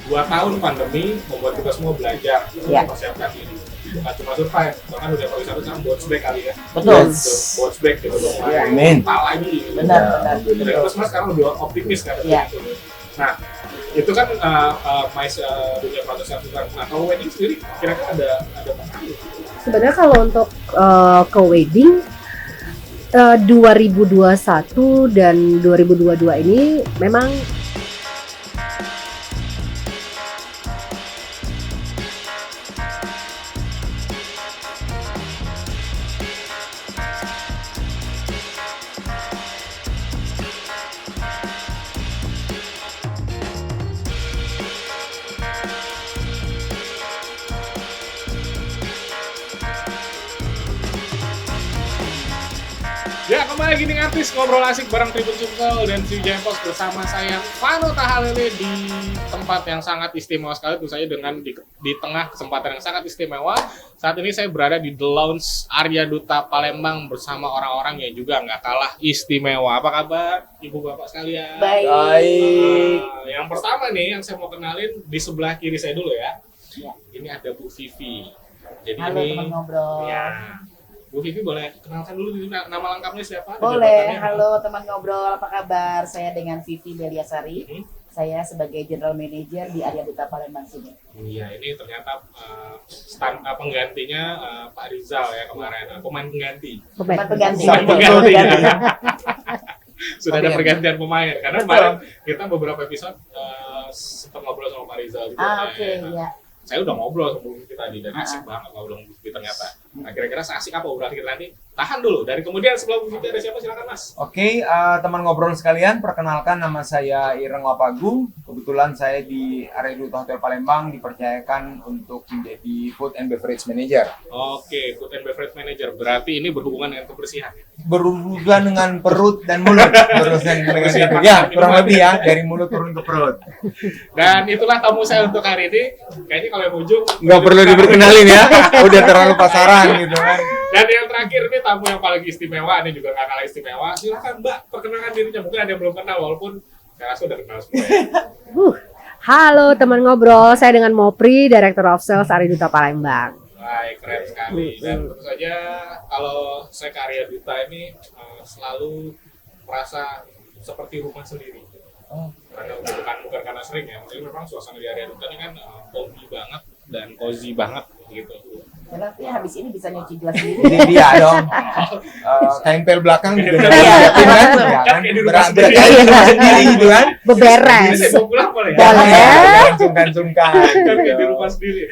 2 tahun pandemi membuat kita semua belajar mempersiapkan diri. Bukan cuma survive, bahkan udah wisata sekarang bounce back kali ya. Betul. Bounce back gitu dong. Amin. Lagi. Benar. Dan kita semua sekarang lebih optimis kan. Gitu. Nah, itu kan dunia proses yang. Nah, kalau wedding sendiri kira-kira ada pengaruh? Sebenarnya kalau untuk ke wedding 2021 dan 2022 ini memang ya, kembali lagi nih Artis Ngobrol Asik bareng Tribun Sumsel dan si Jempos bersama saya Vano Tahalele di tempat yang sangat istimewa sekali, tentu saja dengan di tengah kesempatan yang sangat istimewa. Saat ini saya berada di The Lounge Arya Duta Palembang bersama orang-orang yang juga nggak kalah istimewa. Apa kabar Ibu Bapak sekalian? Baik. Yang pertama nih yang saya mau kenalin di sebelah kiri saya dulu ya. Ini ada Bu Vivi. Jadi Halo teman ngobrol. Ya. Bu Vivi boleh kenalkan dulu nama lengkapnya siapa? Boleh. Halo teman ngobrol, apa kabar? Saya dengan Vivi Deliasari. Saya sebagai General Manager di Arya Duta Palembang sini. Iya, ini ternyata penggantinya Pak Rizal ya kemarin, pemain pengganti. pemain Pengganti. Sudah ada pergantian pemain karena kemarin kita beberapa episode sempat ngobrol sama Pak Rizal juga. Iya. Saya udah ngobrol sebelum kita tadi dan asik banget ngobrol ternyata. Nah, kira-kira seasik apa obrolan kita nanti? Tahan dulu. Dari kemudian sebelum kita ada siapa, silakan Mas. Oke, teman ngobrol sekalian, perkenalkan nama saya Ireng Lapagu. Kebetulan saya di Arya Duta Hotel Palembang dipercayakan untuk menjadi Food and Beverage Manager. Oke, Food and Beverage Manager. Berarti ini berhubungan dengan kebersihan ya? Berhubungan dengan perut dan mulut. Berurusan dengan Kebersihan itu. makanan, Ya, kurang minuman. lebih ya, dari mulut turun ke perut. Dan itulah tamu saya untuk hari ini. Kayaknya kalau yang ujung Nggak perlu diperkenalin ya, udah terlalu pasaran gitu kan. Dan yang terakhir ini tamu yang paling istimewa, ini juga nggak kalah istimewa. Silakan Mbak, perkenalkan dirinya. Mungkin ada yang belum kenal, walaupun saya rasa udah kenal semua ya. Halo teman ngobrol, saya dengan Mopri, Director of Sales Arya Duta Palembang. Baik, keren sekali. Dan tentu saja kalau saya ke Arya Duta ini selalu merasa seperti rumah sendiri. Karena bukan karena sering ya, tapi memang suasana di Arya Duta ini kan homey banget dan cozy banget gitu. Nanti habis ini bisa nyuci gelas sendiri. Jadi dia dong, tempel belakang juga Iya. dilihatin kan, ya kan, Kayak di rumah berat sendiri. di rumah sendiri gitu kan. Ini Beberes. saya mau pulang boleh ya? Boleh. Sungkan-sungkan. Kan kayak di rumah sendiri.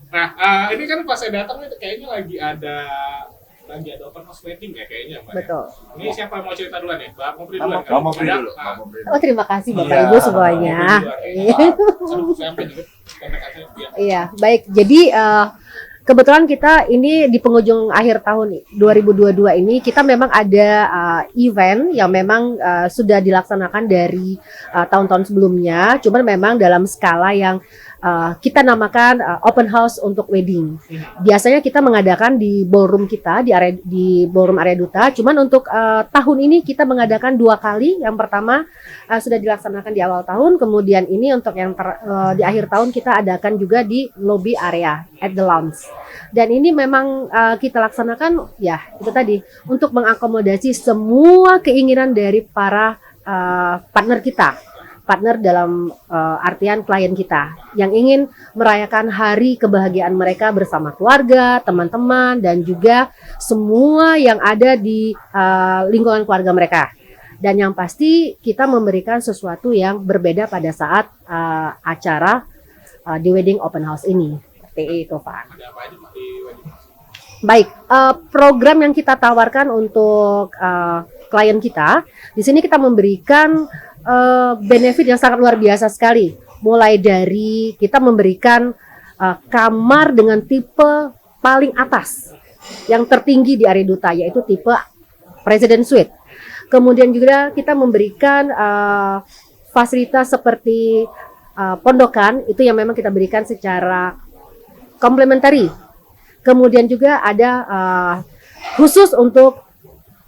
Nah, ini kan pas saya datang nih kayaknya lagi ada open house wedding ya kayaknya Mbak. Betul. Ini siapa yang mau cerita duluan ya? Mbak Mopri duluan. Mbak Mopri Ada? dulu. Ah, Oh, terima kasih Bapak Iya. Ibu semuanya. Aduh, saya sampai juga kontak aja ya. Iya, baik. Jadi kebetulan kita ini di penghujung akhir tahun 2022 ini kita memang ada event yang memang sudah dilaksanakan dari tahun-tahun sebelumnya, cuman memang dalam skala yang kita namakan open house untuk wedding. Biasanya kita mengadakan di ballroom kita di ballroom Arya Duta, cuman untuk tahun ini kita mengadakan 2 kali. Yang pertama sudah dilaksanakan di awal tahun, kemudian ini untuk yang di akhir tahun kita adakan juga di lobby area at the lounge. Dan ini memang kita laksanakan ya itu tadi untuk mengakomodasi semua keinginan dari para partner dalam artian klien kita yang ingin merayakan hari kebahagiaan mereka bersama keluarga, teman-teman, dan juga semua yang ada di lingkungan keluarga mereka. Dan yang pasti kita memberikan sesuatu yang berbeda pada saat acara di wedding open house ini. Seperti itu, Pak. Ada apa aja Mbak, di wedding? Baik, program yang kita tawarkan untuk klien kita, di sini kita memberikan benefit yang sangat luar biasa sekali. Mulai dari kita memberikan kamar dengan tipe paling atas, yang tertinggi di Arya Duta, yaitu tipe President Suite. Kemudian juga kita memberikan fasilitas seperti pondokan, itu yang memang kita berikan secara komplementari. Kemudian juga ada khusus untuk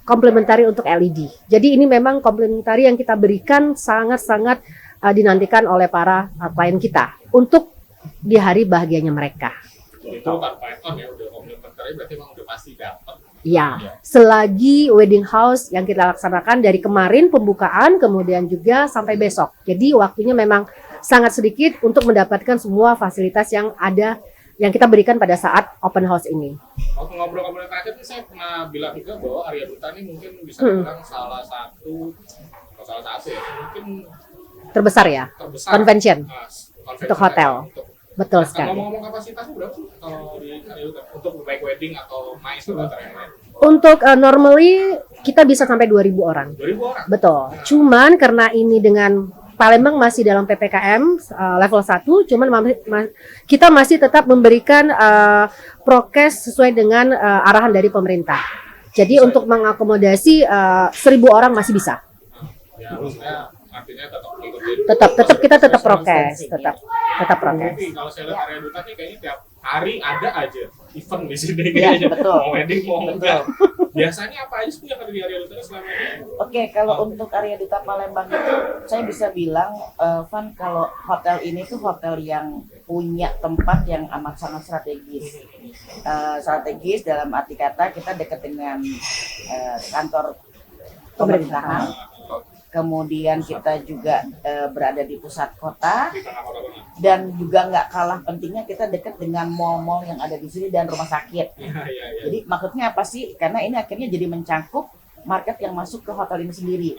komplementari untuk LED. Jadi ini memang komplementari yang kita berikan sangat-sangat dinantikan oleh para klien kita untuk di hari bahagianya mereka. Itu tanpa add-on ya, udah komplementari berarti emang udah pasti dapat. Ya, selagi wedding house yang kita laksanakan dari kemarin pembukaan, kemudian juga sampai besok. Jadi waktunya memang sangat sedikit untuk mendapatkan semua fasilitas yang ada yang kita berikan pada saat open house ini. Waktu ngobrol-ngobrol terakhir ini saya pernah bilang juga bahwa Arya Duta ini mungkin bisa dibilang salah satu ya, mungkin Terbesar ya, terbesar convention convention untuk hotel. untuk. Betul Nah, sekali. ngomong-ngomong kapasitasnya berapa sih kalau di Arya Duta untuk baik wedding atau MICE atau yang lain? Untuk normally kita bisa sampai 2.000 orang. 2.000 orang. Betul. Cuman karena ini dengan Palembang masih dalam PPKM level 1, cuman kita masih tetap memberikan prokes sesuai dengan arahan dari pemerintah. Jadi untuk mengakomodasi 1.000 orang masih bisa. Ya, maksudnya artinya tetap ikutin. Tetap kita tetap prokes, tetap prokes. Tapi kalau saya lihat Arya Duta nih kayaknya tiap hari ada aja event di sini Iya, kayaknya. betul. Mau wedding mau Betul. enggak. Biasanya apa aja sih yang ada di Arya Duta selama ini? Oke, kalau untuk Arya Duta Palembang itu saya bisa bilang, Van, kalau hotel ini tuh hotel yang punya tempat yang amat sangat strategis. Strategis dalam arti kata kita dekat dengan kantor pemerintahan. Kemudian kita juga berada di pusat kota, Di tengah kota banget. dan juga nggak kalah pentingnya kita dekat dengan mall-mall yang ada di sini dan rumah sakit. Iya, iya, iya. Jadi maksudnya apa sih? Karena ini akhirnya jadi mencangkup market yang masuk ke hotel ini sendiri.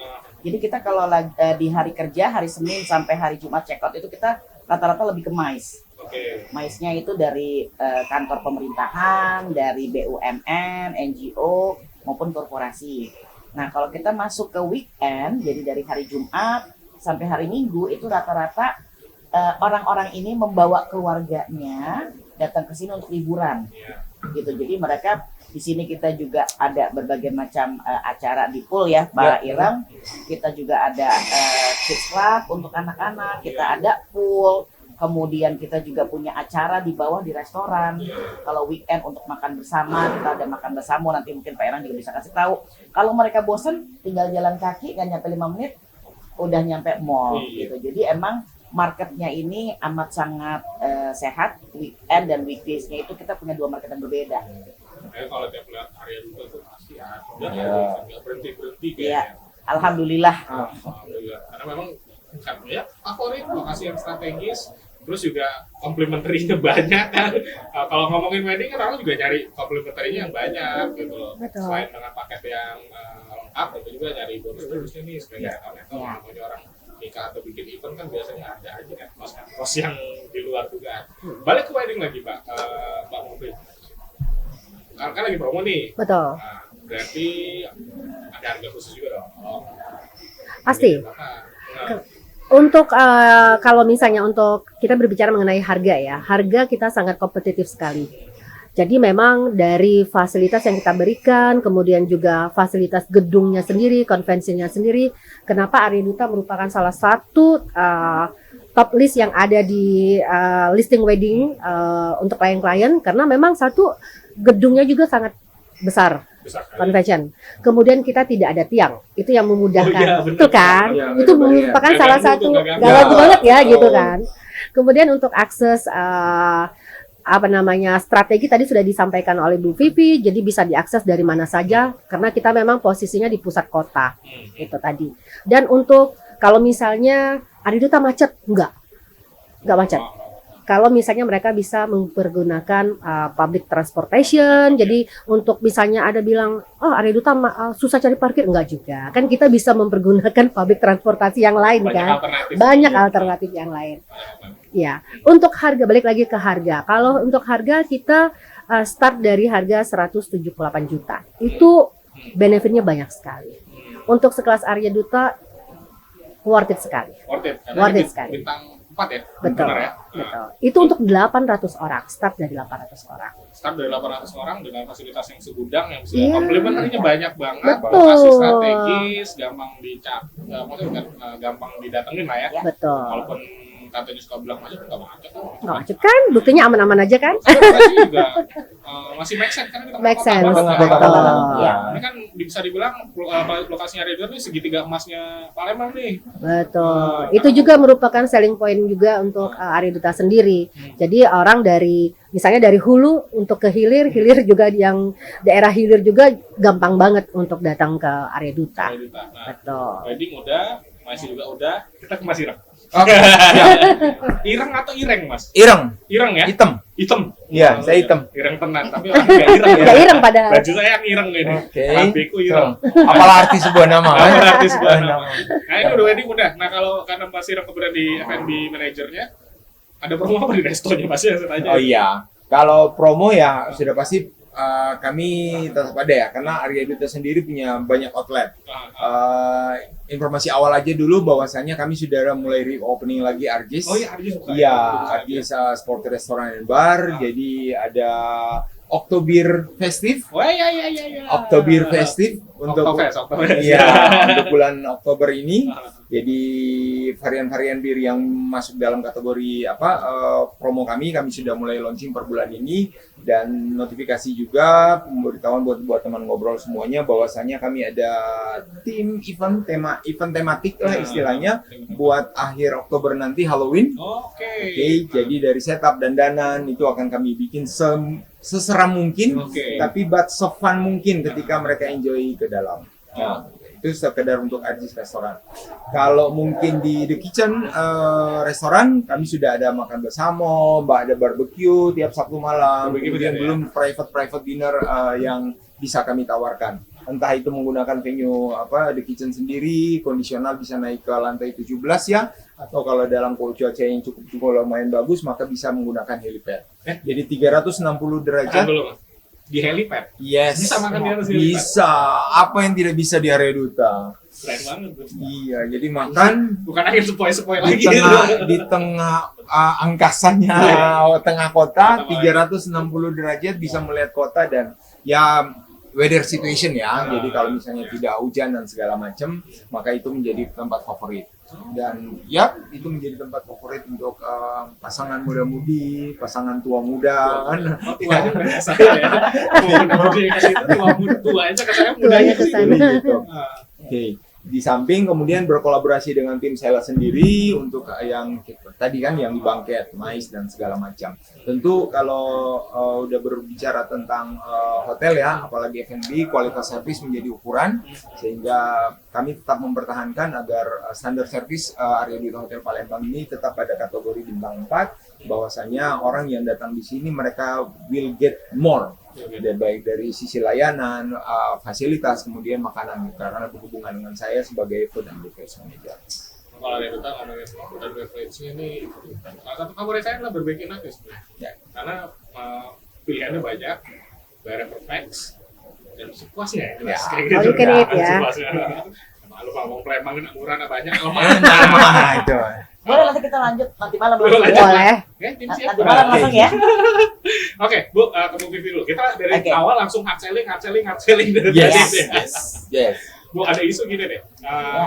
Jadi kita kalau di hari kerja, hari Senin sampai hari Jumat check out itu kita rata-rata lebih ke MICE. Oke. MICE-nya itu dari kantor pemerintahan, dari BUMN, NGO maupun korporasi. Nah, kalau kita masuk ke weekend, jadi dari hari Jumat sampai hari Minggu itu rata-rata orang-orang ini membawa keluarganya datang ke sini untuk liburan. Iya. Gitu. Jadi mereka di sini kita juga ada berbagai macam acara di pool ya, Pak Irang. Kita juga ada kids club untuk anak-anak, kita ada pool. Kemudian kita juga punya acara di bawah di restoran. Kalau weekend untuk makan bersama, kita ada makan bersama. Nanti mungkin Pak Irang juga bisa kasih tahu. Kalau mereka bosen, tinggal jalan kaki, kan nyampe 5 menit, udah nyampe mall. Gitu. Jadi emang marketnya ini amat sangat sehat. Weekend dan weekdays-nya itu kita punya dua market yang berbeda. Kalau tiap lihat Arya Duta tuh pasti ada. Iya. Nggak berhenti Iya, kayaknya. alhamdulillah. Alhamdulillah. Karena memang kan ya favorit lokasi yang strategis. Terus juga komplementerinya banyak kan. Kalau ngomongin wedding kan orang juga nyari komplementerinya yang banyak gitu loh. Betul. Selain dengan paket yang lengkap, itu juga nyari bonus-bonusnya nih sebagai neto. Namanya orang nikah atau bikin event kan biasanya ada aja kan kos yang di luar juga. Balik ke wedding lagi Mbak Mufri. Kan lagi promo nih. Betul. Nah, berarti ada harga khusus juga dong. Pasti. Nah, Untuk kalau misalnya untuk kita berbicara mengenai harga ya, harga kita sangat kompetitif sekali. Jadi memang dari fasilitas yang kita berikan, kemudian juga fasilitas gedungnya sendiri, konvensinya sendiri, kenapa Arya Duta merupakan salah satu top list yang ada di listing wedding untuk klien-klien, karena memang satu gedungnya juga sangat besar. besar sekali. Convention. Kemudian kita tidak ada tiang, itu yang memudahkan, Oh, iya, benar. betul kan? Iya, Itu benar, merupakan iya. salah Nggak ganggu satu tuh, nggak ganggu. gak ganggu banget ya, Oh. gitu kan? Kemudian untuk akses apa namanya strategi tadi sudah disampaikan oleh Bu Vivi, jadi bisa diakses dari mana saja karena kita memang posisinya di pusat kota, itu tadi. Dan untuk kalau misalnya Arya Duta macet, enggak macet. Kalau misalnya mereka bisa mempergunakan public transportation, jadi untuk misalnya ada bilang, oh Arya Duta susah cari parkir, enggak juga. Kan kita bisa mempergunakan public transportasi yang lain kan, banyak alternatif yang lain. Ya, untuk harga balik lagi ke harga. Kalau untuk harga kita start dari harga 178 juta. Itu benefitnya banyak sekali. Untuk sekelas Arya Duta worth it sekali. Worth it sekali. Bintang 4 ya? Betul. Benar ya? Betul. Itu untuk 800 orang, start dari 800 orang. Start dari 800 orang dengan fasilitas yang segudang yang bisa Iya. komplementernya banyak banget, Betul. lokasi strategis, gampang dicap, maksudnya bukan gampang didatengin lah ya. Betul. Walaupun katanya suka bilang macet, nggak macet kok. Nggak macet kan? Buktinya aman-aman aja kan? Bekasi juga masih make sense kan kita Make kota sense. banget, Betul. kan? Iya. Ini kan bisa dibilang lokasinya Area 2 nih segitiga emasnya Palembang nih. Betul. Itu juga merupakan selling point juga untuk Area Duta sendiri. Jadi orang dari misalnya dari hulu untuk ke hilir, hilir juga yang daerah hilir juga gampang banget untuk datang ke Area Duta. Area Duta. Nah, Betul. wedding udah, masih juga udah. Kita ke Mas Ireng. Oke, ya. Ireng atau Ireng, Mas? Ireng, Ireng ya? hitam. Hitam. Iya, saya hitam. Ireng tenan, tapi orang nggak ireng. Nggak ireng padahal. Baju saya yang ireng ini. Oke. Abiku ireng. Apalah arti sebuah nama kan? Berarti sebuah nama. Nah ini udah wedding udah. Nah kalau karena Mas Ireng kemudian di F&B manajernya, ada promo apa di restonya Mas ya? Saya tanya. Oh iya, kalau promo ya sudah pasti kami tetap ada ya, karena Area Duta sendiri punya banyak outlet. Informasi awal aja dulu bahwasannya kami sudah mulai reopening lagi Arjis. Oh iya, Arjis buka. Iya, Arjis Sport Restaurant and Bar. Jadi ada Oktober Festive. Oh iya iya iya. Iya. Oktober Festive untuk Oktober. Iya, untuk bulan Oktober ini. Jadi varian-varian bir yang masuk dalam kategori promo kami sudah mulai launching per bulan ini, dan notifikasi juga pemberitahuan buat teman ngobrol semuanya bahwasanya kami ada tim event tematik lah istilahnya buat akhir Oktober nanti Halloween. Oke, jadi dari setup dan dandan itu akan kami bikin seseram mungkin, tapi but so fun mungkin ketika mereka enjoy ke dalam. Nah, itu sekedar untuk Arjis restoran. Kalau mungkin di The Kitchen restoran, kami sudah ada makan bersama, ada barbecue tiap Sabtu malam, kemudian belum private dinner yang bisa kami tawarkan. Entah itu menggunakan venue The Kitchen sendiri, kondisional bisa naik ke lantai 17 ya, atau kalau dalam cuaca yang cukup lumayan bagus, maka bisa menggunakan helipad. Jadi 360 derajat. Di helipad? Yes. Bisa makan di atas helipad? Bisa. Apa yang tidak bisa di Area Duta? Keren banget. Iya, jadi makan bukan akhir sepoi-sepoi lagi. Di tengah angkasanya, tengah kota, 360 derajat bisa melihat kota, dan ya weather situation ya. Jadi kalau misalnya tidak hujan dan segala macam, maka itu menjadi tempat favorit. Dan ya itu menjadi tempat favorit untuk pasangan muda-mudi, pasangan tua muda kan. Tua aja udah saya ya. Muda-mudi kasih itu tua aja katanya mudanya ke situ. Gitu. Oke. Di samping kemudian berkolaborasi dengan tim sales sendiri untuk yang tadi kan yang di bangket, mais dan segala macam. Tentu kalau udah berbicara tentang hotel ya, apalagi F&B, kualitas servis menjadi ukuran, sehingga kami tetap mempertahankan agar standar servis Area Duta Hotel Palembang ini tetap pada kategori bintang 4, bahwasanya orang yang datang di sini mereka will get more. Dan baik dari sisi layanan, fasilitas, kemudian makanan, karena berhubungan dengan saya sebagai food and beverage manager. Kalau ada kita ngomongin food and beverage ini, salah satu favorit saya adalah Berbaik Enak ya sebenarnya. Ya. Karena pilihannya banyak, bayarnya perfect, dan sepuasnya ya. Jelas. Kayak gitu. All you can eat ya. Sepuasnya. Lu ngomong Palembang murah banyak, Nah, itu. Boleh nanti kita lanjut nanti malam Boleh. langsung. Boleh. Nanti malam langsung ya. Oke, Bu, ke Bu Vivi dulu. Kita dari awal langsung hard selling dari Yes. tadi. Yes. Bu, ada isu gini deh.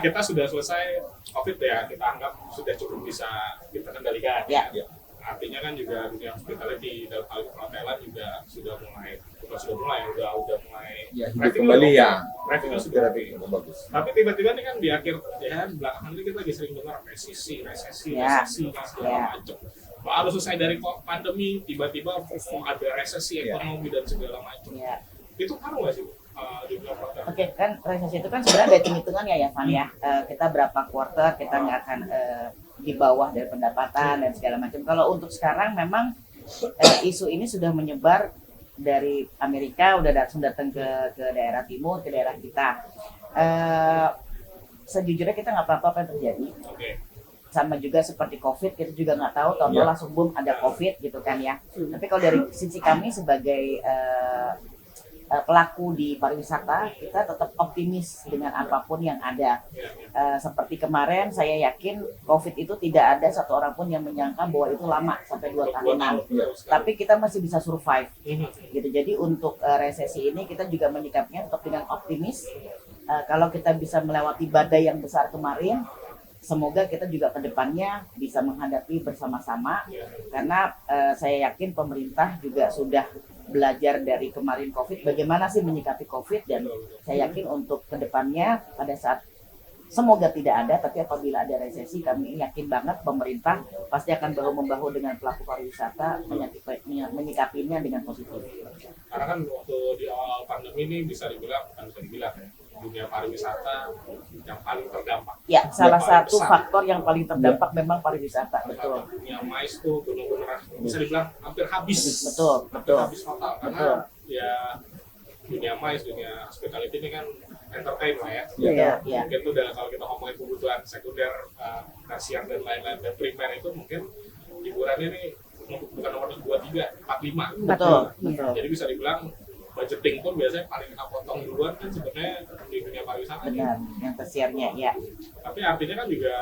Kita sudah selesai COVID ya, kita anggap sudah cukup bisa kita kendalikan. Ya. Artinya kan juga dunia hospitality dalam hal perhotelan juga sudah mulai Ya, hidup kembali ya. revenue sudah Bagus. tapi tiba-tiba nih kan di akhir ya belakangan ini kita lagi sering dengar resesi segala macam. Baru selesai dari pandemi tiba-tiba ada resesi ekonomi dan segala macam. Itu ngaruh nggak sih di dunia hotel? Oke, kan resesi itu kan sebenarnya ada hitung-hitungannya ya, Van ya. Kita berapa quarter kita nggak akan di bawah dari pendapatan dan segala macam. Kalau untuk sekarang memang isu ini sudah menyebar dari Amerika, udah datang ke daerah timur, ke daerah kita. Sejujurnya kita nggak apa-apa yang terjadi. Sama juga seperti COVID, kita juga nggak tahu tahun lalu langsung boom ada COVID gitu kan ya. Tapi kalau dari sisi kami sebagai pelaku di pariwisata, kita tetap optimis dengan apapun yang ada. Seperti kemarin, saya yakin COVID itu tidak ada satu orang pun yang menyangka bahwa itu lama sampai 2 tahunan. Tapi kita masih bisa survive. Gitu. Jadi untuk resesi ini kita juga menyikapinya tetap dengan optimis. Kalau kita bisa melewati badai yang besar kemarin, semoga kita juga ke depannya bisa menghadapi bersama-sama, karena saya yakin pemerintah juga sudah belajar dari kemarin COVID, bagaimana sih menyikapi COVID, dan saya yakin untuk ke depannya pada saat semoga tidak ada, tapi apabila ada resesi, kami yakin banget pemerintah pasti akan bahu-membahu dengan pelaku pariwisata menyikapinya dengan positif. Karena kan waktu di awal pandemi ini bisa dibilang ya, dunia pariwisata yang paling terdampak. Ya, salah Yang paling satu besar. faktor yang paling terdampak memang pariwisata, betul. Dunia mais tuh benar-benar bisa dibilang hampir habis. Betul, betul. Habis total karena Betul. ya dunia mais, dunia hospitality ini kan entertain lah ya. Iya, iya. Mungkin tuh udah kalau kita ngomongin kebutuhan sekunder, tersier dan lain-lain, dan primer itu mungkin hiburan ini bukan nomor 2, 3, 4, 5. Betul, betul. Jadi bisa dibilang budgeting pun biasanya paling kena potong duluan kan sebenarnya di dunia pariwisata. Benar, yang tersiernya ya. Tapi artinya kan juga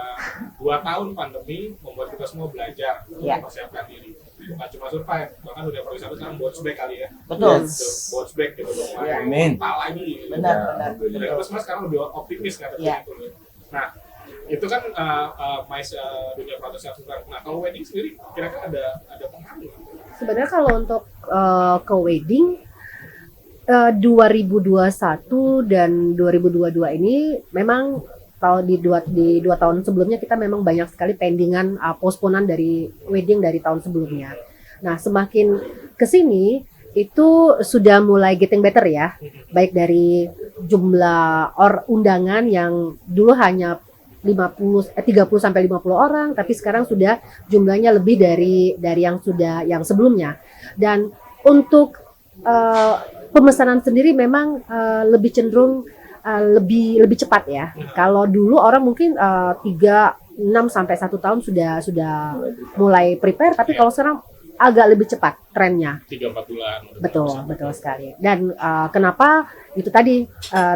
2 tahun pandemi membuat kita semua belajar Ya. mempersiapkan diri. Bukan cuma survive, bahkan dunia pariwisata sekarang bounce back kali ya. Betul. Bounce back gitu dong. Ya. Amin. Lagi. Benar, Ya, benar. Dan Betul. plus mas sekarang lebih optimis kan. Ya. Nah, itu kan mais dunia protes yang suka. Nah, kalau wedding sendiri kira-kira ada pengaruh nggak? Sebenarnya kalau untuk ke wedding 2021 dan 2022 ini memang tahun di dua tahun sebelumnya kita memang banyak sekali pendingan postponan dari wedding dari tahun sebelumnya. Nah, semakin kesini itu sudah mulai getting better ya, baik dari jumlah undangan yang dulu hanya 30 sampai 50 orang, tapi sekarang sudah jumlahnya lebih dari yang sebelumnya. Dan untuk pemesanan sendiri memang lebih cenderung lebih cepat ya. Kalau dulu orang mungkin 6 sampai 1 tahun sudah mulai prepare, tapi kalau sekarang agak lebih cepat trennya. 3-4 bulan. Betul sekali. Dan kenapa itu tadi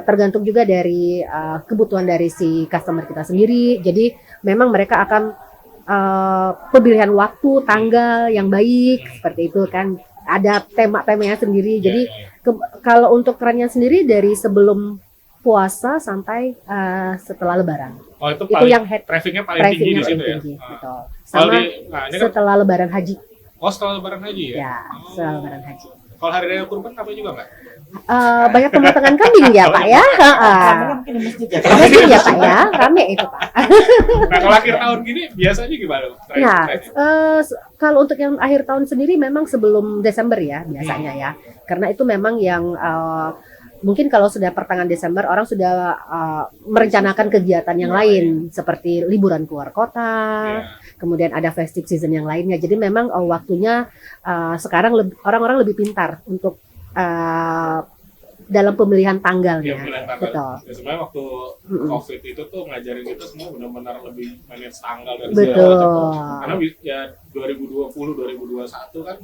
tergantung juga dari kebutuhan dari si customer kita sendiri. Jadi memang mereka akan pemilihan waktu, tanggal yang baik seperti itu kan. Ada tema-temanya sendiri. Jadi kalau untuk trennya sendiri dari sebelum puasa sampai setelah Lebaran. Oh, itu yang trafficnya paling tinggi di situ ya. Betul. Kalau Sama ini kan, setelah Lebaran Haji. setelah Lebaran Haji ya? Ya, setelah Lebaran Haji. Kalau hari raya kurban apa juga nggak? Banyak pemotongan kambing ya Pak ya. Kambingnya mungkin di masjid ya. Mungkin ya Pak ya, rame itu Pak. Nah, kalau akhir tahun gini biasanya gimana? Nah, kalau untuk yang akhir tahun sendiri memang sebelum Desember ya biasanya ya. Karena itu memang yang mungkin kalau sudah pertengahan Desember orang sudah merencanakan kegiatan yang lain seperti liburan keluar kota, kemudian ada festive season yang lainnya. Jadi memang waktunya sekarang orang-orang lebih pintar untuk dalam pemilihan tanggalnya. Betul. Ya, sebenarnya waktu COVID itu tuh ngajarin kita semua benar-benar lebih manage tanggal dan Betul. segala macam. Karena ya 2020, 2021 kan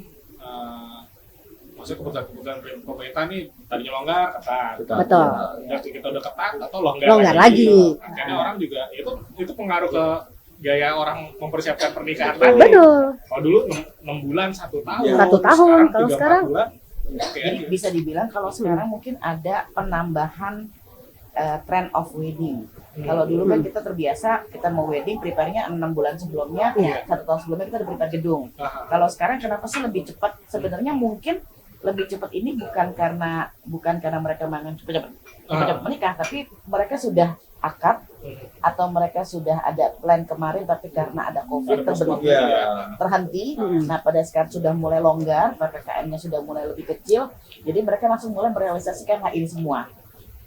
maksudnya keputusan pemerintah nih tadinya longgar, ketat. Betul. Udah kita udah ketat atau longgar lagi. Akhirnya orang juga itu pengaruh ke gaya orang mempersiapkan pernikahan Betul. tadi. Betul. Kalau dulu 6 bulan 1 tahun. 1 tahun. Kalau 3-4 sekarang bulan, Jadi bisa dibilang kalau sekarang mungkin ada penambahan trend of wedding. Kalau dulu kan kita terbiasa kita mau wedding prepare-nya 6 bulan sebelumnya, Iya. 1 tahun sebelumnya kita udah prepare gedung. Kalau sekarang kenapa sih lebih cepat? Sebenarnya mungkin lebih cepat ini bukan karena mereka mangan cepat menikah, tapi mereka sudah akad atau mereka sudah ada plan kemarin, tapi karena ada COVID terhenti. Nah, pada sekarang sudah mulai longgar, PPKM-nya sudah mulai lebih kecil, jadi mereka langsung mulai merealisasikan hal ini semua.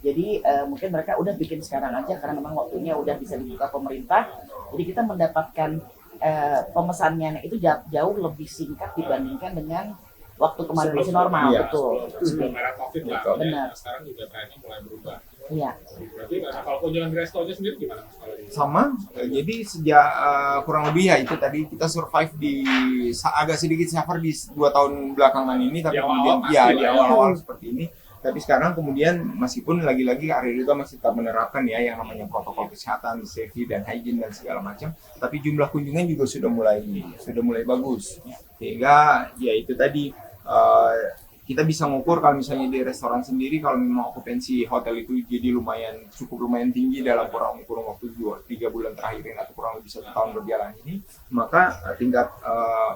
Jadi mungkin mereka udah bikin sekarang aja karena memang waktunya udah bisa dibuka pemerintah. Jadi kita mendapatkan pemesannya itu jauh lebih singkat dibandingkan dengan waktu kemarin masih normal. Betul. Sebelum era COVID lah. Benar. Sekarang juga trennya mulai berubah. Iya. Berarti kalau kunjungan di restonya sendiri gimana Mas? Sama, jadi sejak kurang lebih ya itu tadi kita survive agak sedikit suffer di 2 tahun belakangan ini, tapi kemudian di awal-awal seperti ini. Tapi sekarang kemudian meskipun lagi-lagi Area juga masih tetap menerapkan ya yang namanya protokol kesehatan, safety dan hygiene dan segala macam, tapi jumlah kunjungan juga sudah mulai bagus. Sehingga ya itu tadi kita bisa ngukur kalau misalnya di restoran sendiri kalau memang okupansi hotel itu jadi cukup lumayan tinggi dalam kurun waktu 2-3 bulan terakhir ini atau kurang lebih 1 tahun berjalan ini, maka tingkat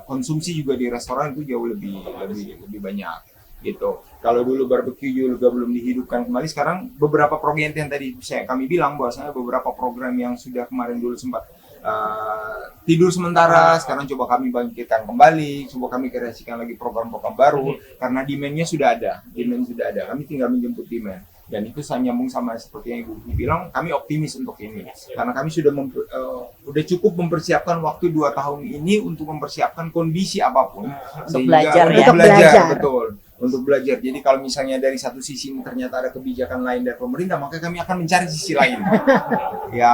konsumsi juga di restoran itu jauh lebih banyak gitu. Kalau dulu barbecue juga belum dihidupkan kembali, sekarang beberapa program yang tadi kami bilang bahwasanya beberapa program yang sudah kemarin dulu sempat tidur sementara, sekarang coba kami bangkitkan kembali, coba kami kreasikan lagi program-program baru karena demand sudah ada, kami tinggal menjemput demand. Dan itu saya nyambung sama seperti yang Ibu bilang, kami optimis untuk ini karena kami sudah cukup mempersiapkan waktu 2 tahun ini untuk mempersiapkan kondisi apapun Untuk belajar ya. Untuk belajar. betul, untuk belajar. Jadi kalau misalnya dari satu sisi ternyata ada kebijakan lain dari pemerintah, maka kami akan mencari sisi lain. Ya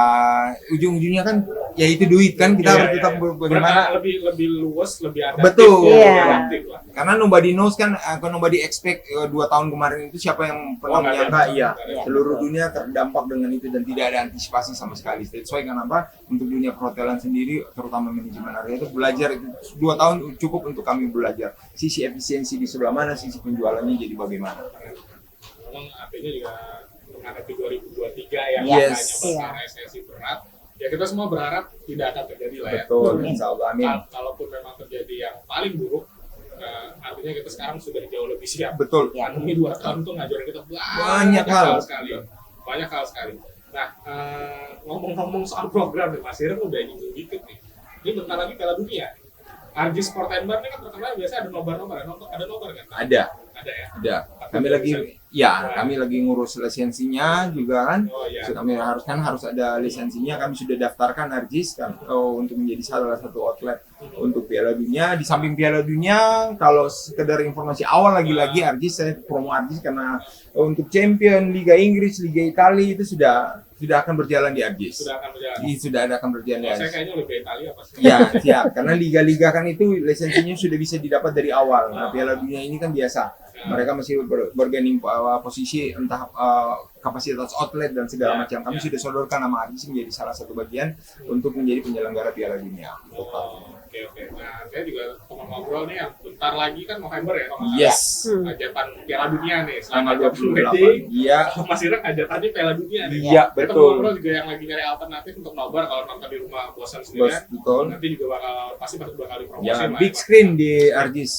ujung-ujungnya kan ya itu duit kan, kita harus tetap bagaimana lebih luas, lebih adaptif. Betul. Iya. Adaptif lah. karena nobody knows kan, nobody expect 2 tahun kemarin itu siapa yang pernah menyangka seluruh dunia terdampak dengan itu dan tidak ada antisipasi sama sekali. That's why kenapa untuk dunia perhotelan sendiri terutama manajemen area itu belajar itu 2 tahun cukup untuk kami belajar sisi efisiensi di sebelah mana, sisi penjualannya jadi bagaimana. Memang artinya juga menghadapi 2023 yang Yes. katanya bakal resesi berat. Ya kita semua berharap tidak akan terjadi lah ya. Betul, insya Allah, amin. Kalaupun memang terjadi yang paling buruk, artinya kita sekarang sudah jauh lebih siap. Betul. Ya. Pandemi 2 tahun tuh ngajarin kita Banyak hal. sekali. Banyak hal sekali. Nah, ngomong-ngomong soal program nih, Mas Ireng udah nyinggung dikit nih. Ini bentar lagi Piala Dunia. RG Sport and Bar ini kan terkenal biasa ada nobar-nobar, ada nobar kan? Ada ya? ada kami lagi ngurus lisensinya juga kan. Oh iya. Kami harus ada lisensinya, kami sudah daftarkan ARJIS kan, untuk menjadi salah satu outlet untuk Piala Dunia. Di samping Piala Dunia, kalau sekedar informasi awal lagi-lagi ARJIS, saya promo ARJIS karena untuk Champion Liga Inggris, Liga Italia itu sudah akan berjalan di ARJIS. Sudah akan berjalan di Saya ARJIS. kayaknya Liga Italia pasti. Ya, siap. Karena liga-liga kan itu lisensinya sudah bisa didapat dari awal. Nah, Piala Dunia ini kan biasa. Mereka masih bergaining posisi entah kapasitas outlet dan segala macam. Kami sudah sodorkan nama ARJIS menjadi salah satu bagian untuk menjadi penyelenggara Piala Dunia. Oke. Nah, saya juga teman ngobrol nih yang bentar lagi kan November ya, kalau nggak Yes. salah. Hajatan Piala Dunia nih, Tanggal selama 28. Iya. Mas Ireng hajatannya Piala Dunia nih. Iya, Kita betul. ngobrol juga yang lagi nyari alternatif untuk nobar kalau nonton di rumah bosan sendirian. Betul. Nanti juga pasti bakal dipromosi. Yang lah, big ya, screen di ARJIS.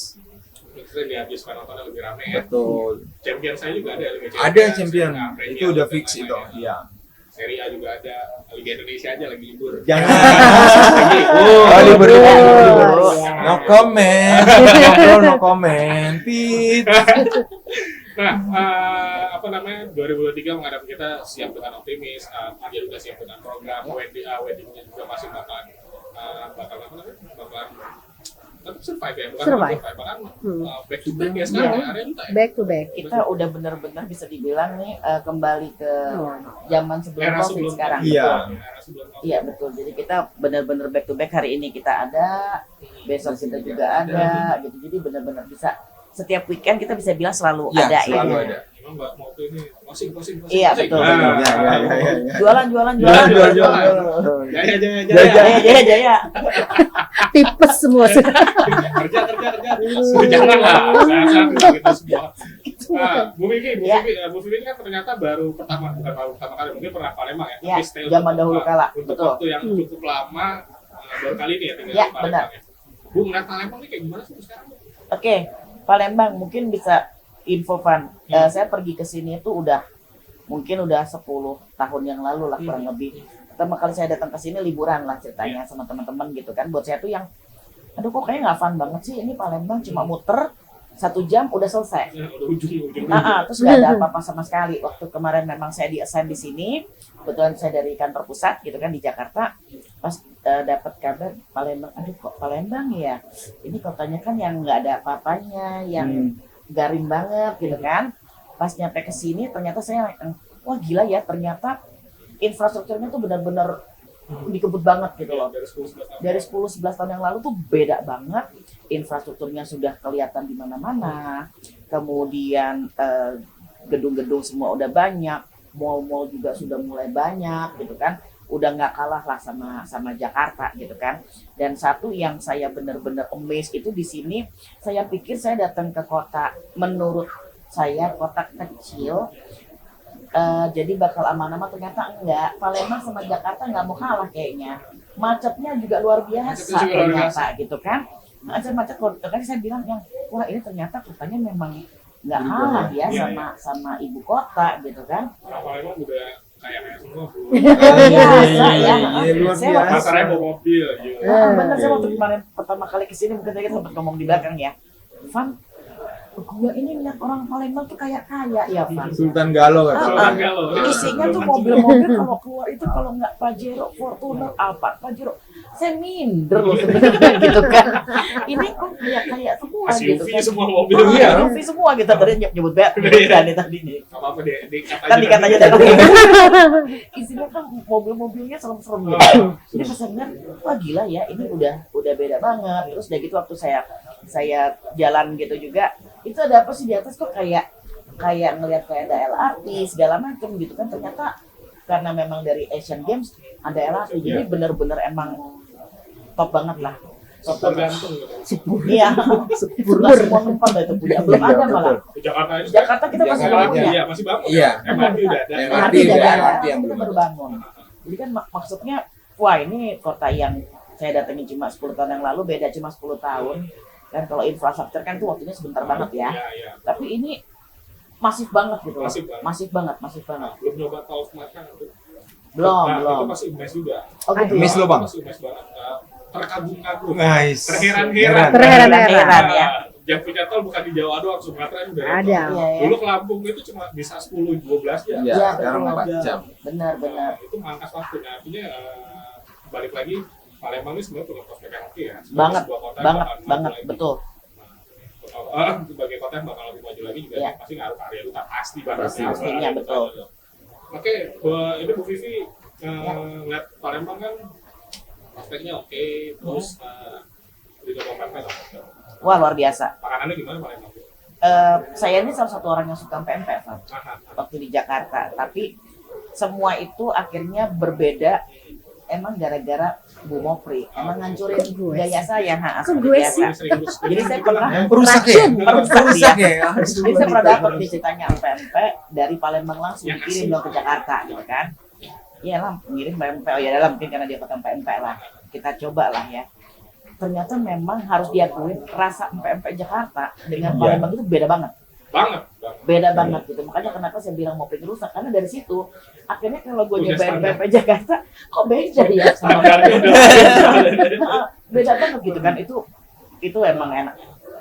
Big screen ya, biar supaya nontonnya lebih rame ya. Betul. Champion saya juga ada Liga Ada champion. Nah, Premier Itu udah dan fix lain-lain itu. ya. Iya. Serie A juga ada, Liga Indonesia aja lagi libur. Jangan. Oh, libur. libur. No comment. No comment. Pit. Nah, 2023 menghadapi kita siap dengan optimis, Arya juga siap dengan program, weddingnya juga masih bakalan tetap survive ya, bukan Survive. bahkan back to back ya sekarang ya, Arya juga ya. Back to back. Kita udah benar-benar bisa dibilang nih kembali ke zaman sebelum Era COVID sebelum sekarang. Iya. Betul. Era sebelum COVID. Iya betul. Jadi kita benar-benar back to back. Hari ini kita ada, besok kita juga ada. Gitu. Jadi benar-benar bisa setiap weekend kita bisa bilang selalu Ya, ada selalu ya. ada. Emang Mbak mau ini posing. Iya, betul. Nah, Ya. Jualan. Jaya. Tipes semua. Kerja. Jangan lah. Sehat-sehat kita semua. Bu Vivi kan ternyata bukan baru pertama kali, mungkin pernah Palembang ya. Ya, tapi stay zaman untuk- dahulu kala, Untuk betul. waktu yang cukup lama, baru kali ini ya tinggal Ya, di Palembang benar. ya. Bu, ngeliat Palembang ini kayak gimana sih sekarang? Oke, Palembang mungkin bisa info Van. Saya pergi ke sini itu udah 10 tahun yang lalu lah kurang lebih. Pertama kali saya datang ke sini liburan lah ceritanya sama teman-teman gitu kan. Buat saya tuh yang aduh kok kayaknya nggak fun banget sih, ini Palembang cuma muter 1 jam udah selesai. Udah ujung. Terus nggak ada apa-apa sama sekali. Waktu kemarin memang saya di-assign di sini, kebetulan saya dari kantor pusat gitu kan di Jakarta. Pas dapat kabar Palembang, aduh kok Palembang ya? Ini kotanya kan yang nggak ada apa-apanya, yang garing banget gitu kan. Pas nyampe ke sini ternyata saya wah gila ya, ternyata infrastrukturnya tuh benar-benar dikebut banget gitu loh. Dari 10-11 tahun yang lalu tuh beda banget. Infrastrukturnya sudah kelihatan di mana-mana. Kemudian gedung-gedung semua udah banyak, mall-mall juga sudah mulai banyak gitu kan. udah nggak kalah lah sama Jakarta gitu kan. Dan satu yang saya benar-benar amazed itu di sini, saya pikir saya datang ke kota, menurut saya kota kecil, jadi bakal aman-aman, ternyata enggak. Palembang sama Jakarta nggak mau kalah kayaknya. Macetnya juga luar biasa Macetnya juga luar ternyata gitu kan. Macet-macet, kan saya bilang yang wah ini ternyata kotanya memang nggak kalah ya Iya, sama ibu kota gitu kan. Orang Palembang udah kayak semua, Bu. Biasa ya. Iya, luar Saya biasa. Pasarnya bawa mobil, gitu. Bener, saya waktu kemarin pertama kali kesini mungkin saya sempat ngomong di belakang ya, Van, gua ini lihat orang Palembang tuh kayak kaya ya Van. Sultan Galo kata. Sultan Galo. Isinya tuh mobil-mobil, kalau keluar itu kalau nggak Pajero, Fortuner, apa Pajero, saya minder loh sebenarnya gitu kan. Ini kok kayak semua gitu SUV kan. semua mobil. Iya. SUV semua gitu, tadi nyebut nih tadi nih. Gak apa-apa deh, dikat Kan dikata aja deh. tadi. Isinya kan mobil-mobilnya serem-serem gitu. Jadi pas saya bilang, wah gila ya, ini udah beda banget. Terus udah gitu waktu saya jalan gitu juga, itu ada apa sih di atas kok kayak ngelihat kayak ada LRT segala macam gitu kan. Ternyata karena memang dari Asian Games ada LRT, jadi bener-bener emang top banget lah. Top Super banget. gantung gitu. Iya, semua tempat itu punya, belum ada malah. Di Jakarta aja. Jakarta kita masih Jakarta bangun aja. ya. Iya, masih bangun. Iya. MRT udah ada. MRT MRT udah udah ada, ada, MRT yang kita belum baru ada. bangun. Jadi kan maksudnya, wah ini kota yang saya datengin cuma 10 tahun yang lalu, beda cuma 10 tahun. Dan kalau infrastruktur kan tuh waktunya sebentar banget ya. Iya, iya. Tapi ini masif banget gitu loh. Masif banget. Masif banget. Belum nyoba tol Sumatera. Belum, Nah, belum. itu masih mes juga. Oh gitu Mes ya. lo, Bang? Masih mes banget. Terkagum-kagum. Nice. Terheran-heran. Terheran-heran ya. Yang punya tol bukan di Jawa doang, Sumatera juga Ada. tol. Iya, ya. Dulu ke Lampung itu cuma bisa 10-12 jam. Iya, Iya, sekarang betul. 4 jam. Benar. Itu mangkas waktunya. Artinya balik lagi, Palembang ini sebenarnya punya prospek yang oke ya. Sebagai Banget, sebuah kota yang bakal maju banget, lagi. betul. Sebagai kota yang bakal lebih maju lagi juga Iya. pasti ngaruh karya itu tak pasti banget. Pasti, ya. pastinya, betul. Oke, ini Bu Vivi ngeliat Palembang kan prospeknya oke, terus di Jawa Pempek Wah luar biasa. makanannya gimana Palembang? Saya ini salah satu orang yang suka pempek Pak, waktu di Jakarta. Tapi semua itu akhirnya berbeda. Emang gara-gara Bu Mopri, emang ngancurin Kok gue gaya saya, Kok gue biasa. sih? Jadi saya pernah Perusak ya? racun, merusak ya? Jadi saya pernah dapat nih ceritanya pempek dari Palembang langsung Yang dikirim dong ke Jakarta gitu kan. Iya lah, ngirim pempek, oh ya lah mungkin karena dia pesan pempek lah. Kita coba lah ya. Ternyata memang harus diakuin rasa pempek Jakarta dengan Iya. Palembang itu beda banget. banget. Beda banget gitu. Makanya kenapa saya bilang mau rusak, karena dari situ akhirnya kalau gue Udah nyobain standar. pempek Jakarta kok beda ya sama Standarnya udah beda banget gitu kan. Itu emang enak,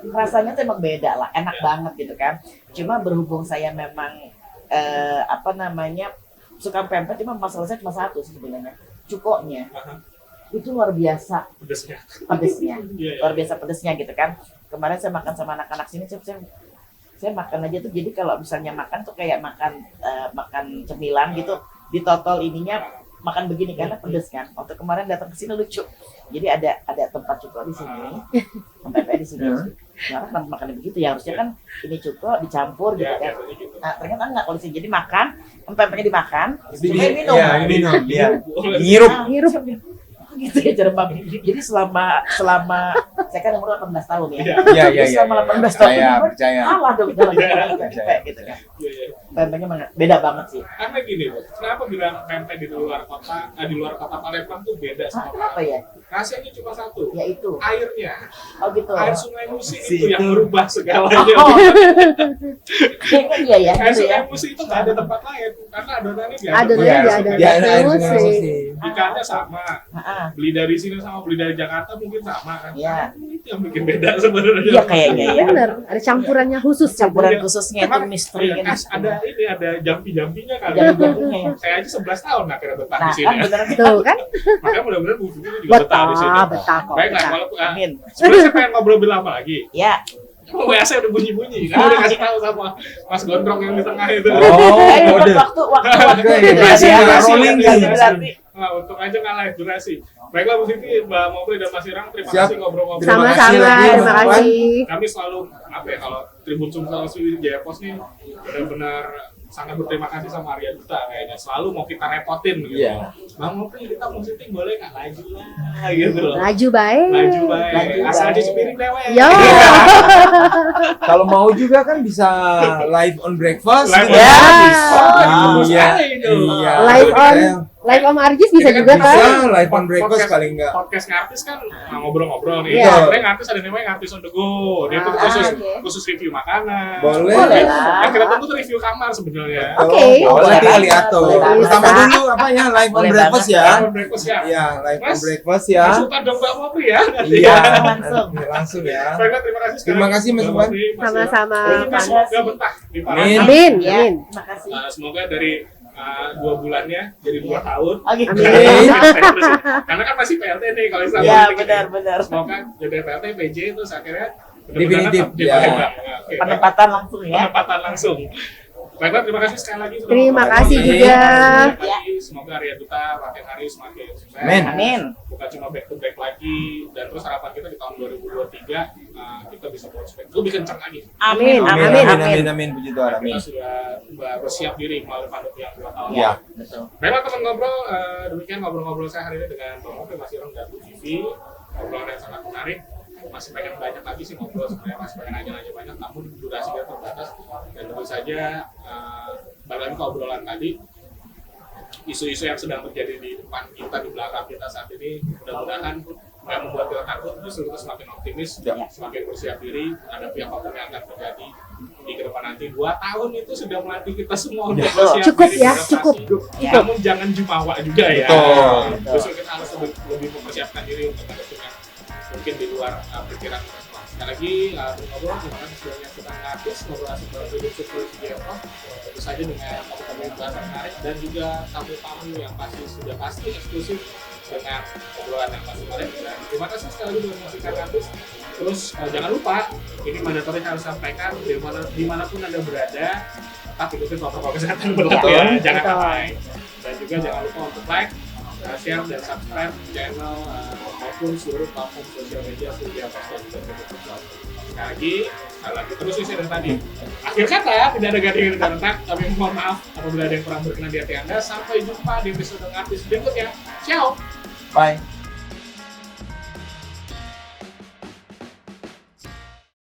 rasanya tuh emang beda lah, enak banget gitu kan. Cuma berhubung saya memang suka pempek, cuma masalah saya cuma satu sih sebenarnya, cukoknya itu luar biasa pedesnya. pedesnya, Iya, iya. luar biasa pedesnya gitu kan. Kemarin saya makan sama anak-anak sini, saya makan aja tuh, jadi kalau misalnya makan tuh kayak makan cemilan gitu, ditotol ininya makan begini karena pedes kan. Waktu kemarin datang ke sini lucu, jadi ada tempat cuko di sini, tempat di sini. Nah, kan makan begitu ya, harusnya kan ini cuko dicampur gitu Ya, kan. biasanya gitu. Nah, ternyata enggak kalau di sini. Jadi makan, pempeknya dimakan, Jadi, cukanya minum. iya, minum. Iya. Boleh. Ngirup. Hirup. Gitu ya cara Bang. Jadi selama saya kan umur 18 tahun ya. Iya. Iya, iya, Jadi iya. selama 18 tahun Percaya, ini, percaya. kalah dong jalan Percaya, gitu kan. Iya, iya. Pempeknya beda banget sih. Karena gini, Bu, kenapa bilang pempek di luar kota Palembang tuh beda sama Kenapa ya? Rasanya cuma satu, Yaitu. airnya. Oh gitu. Air Sungai Musi Si itu yang itu. merubah segalanya. Oh. Kayaknya iya ya. Air Gitu ya. Sungai Musi itu nggak ada tempat lain karena adonannya di Adonannya Iya, di adonan dia ada air musik. Sungai Musi. ikannya sama. Heeh. Beli dari sini sama beli dari Jakarta mungkin sama kan? Iya. Itu yang bikin beda sebenarnya. Iya kayaknya ya. Bener, ada campurannya khusus. Campuran Iya. khususnya itu Emang misteri kan. ada jampi-jampinya kali. Jambi-jambinya ya. Saya aja 11 tahun akhirnya betah Nah, di sini. kan Ya. beneran Tuh kan, Makanya mudah-mudahan Bu Vivi juga betah di sini. betah kok. Baiklah, betah. kalau Amin. sebenarnya saya pengen ngobrol lebih lama lagi. Ya. WA saya udah bunyi-bunyi, kan udah kasih tahu sama Mas Gondrong yang di tengah itu. Oh, Eh, kode. waktu Oke, durasi, ya. durasi, rolling Durasi, nih. berarti. Nah, untung aja nggak live durasi. Baiklah Bu Vivi, Mbak Mopri dan Mas Irang, terima Siap. kasih ngobrol-ngobrol. Terima kasih Sama-sama, lagi, terima Mas kasih. Kami selalu apa ya, kalau Tribun Sumsel Jaya Pos nih benar-benar sangat berterima kasih sama Arya Duta kayaknya selalu mau kita repotin gitu. Iya. Bang Opri kita mau syuting boleh nggak laju lah gitu loh. Laju baik. Laju baik. Laju Asal baik. cuci piring dewe. Yo. Kalau mau juga kan bisa live on breakfast. Live gitu. on Ya. breakfast. Oh, bagus Iya. sekali itu. Iya. Live on Iya. Live Om Arjis bisa Ini kan juga Bisa kan? live on breakfast paling enggak. Podcast ngartis kan ngobrol-ngobrol nih. Iya. Ada ngartis, ada namanya ngartis on the go. Dia tuh khusus oke. khusus review makanan. Boleh. Boleh lah. Yang kita tunggu tuh review kamar sebenarnya. Oke. Boleh Boleh tinggal banget, diatur. boleh banget. Pertama dulu apa ya live on Boleh breakfast banget. ya. Live on breakfast ya. Iya, live on Mas, breakfast ya. Konsultan dong Mbak Mopri ya. Iya, Langsung. langsung ya. Baiklah, terima kasih sekali. Terima kasih, Mas Mbak Iwan. Mopri, Mas Sama-sama. Iwan. Kita Terima semoga kasih. betah di Amin. Paragon. Amin. Ya, Amin. terima kasih. Semoga dari 2 bulannya jadi 2 tahun. Oke. Amin. Karena kan masih PLT nih kalau Islam Ya, politik ini. benar-benar. Semoga jadi PLT, PJ terus akhirnya Definitif, benar-benar di ya. Palembang. Oke, Penempatan langsung ya. penempatan langsung. Baiklah, terima kasih sekali lagi. sudah Terima mau kasih berbagi. juga. Terima kasih. Semoga Arya Duta makin hari semakin sukses. Amin. Amin. Bukan cuma back to back lagi, dan terus harapan kita di tahun 2023 kita bisa prospek lebih kencang lagi. Amin. Amin, Amin. amin, amin, amin, puji Tuhan, amin. Kita sudah bersiap diri melalui pandemi yang 2 tahun. Iya. Betul. Baiklah teman ngobrol, demikian ngobrol-ngobrol saya hari ini dengan Bang Opri, Mas Ireng, dan Bu Vivi. Obrolan yang sangat menarik. Masih pengen banyak lagi sih ngobrol, sebenarnya masih pengen nanya-nanya banyak, namun durasinya terbatas. Dan tentu saja, balik lagi ke obrolan tadi, isu-isu yang sedang terjadi di depan kita, di belakang kita saat ini, mudah-mudahan nggak membuat kita takut, justru kita semakin optimis, Ya. semakin bersiap diri, ada pihak apapun yang akan terjadi di ke depan nanti. 2 tahun itu sudah melatih kita semua untuk Betul. bersiap Cukup diri, ya, beradaptasi. cukup. Ya. Namun jangan jumawa juga ya. Betul. Justru kita harus lebih mempersiapkan diri untuk hadapin yang mungkin di luar pikiran kita semua. Sekali lagi, ngobrol, terima kasih sudah menyaksikan Ngartis, ngobrol asik bareng hidup syukur Sugiharto. Tentu saja dengan tamu-tamu yang bahasa menarik dan juga tamu-tamu yang pasti eksklusif dengan obrolan yang pasti menarik. Dan terima kasih sekali lagi sudah menyaksikan Ngartis. Terus jangan lupa, ini mandatori harus sampaikan dimanapun Anda berada, tetap ikutin protokol kesehatan betul Betul, ya, jangan betul. abai. Dan juga jangan lupa untuk like, share dan subscribe channel maupun seluruh platform sosial media Sugiharto dan juga Facebook. Sekali lagi terus isi dari tadi. Akhir kata, tidak ada gading yang rentak, tapi mohon maaf apabila ada yang kurang berkenan di hati Anda. Sampai jumpa di episode Ngartis berikutnya. Ciao. Bye.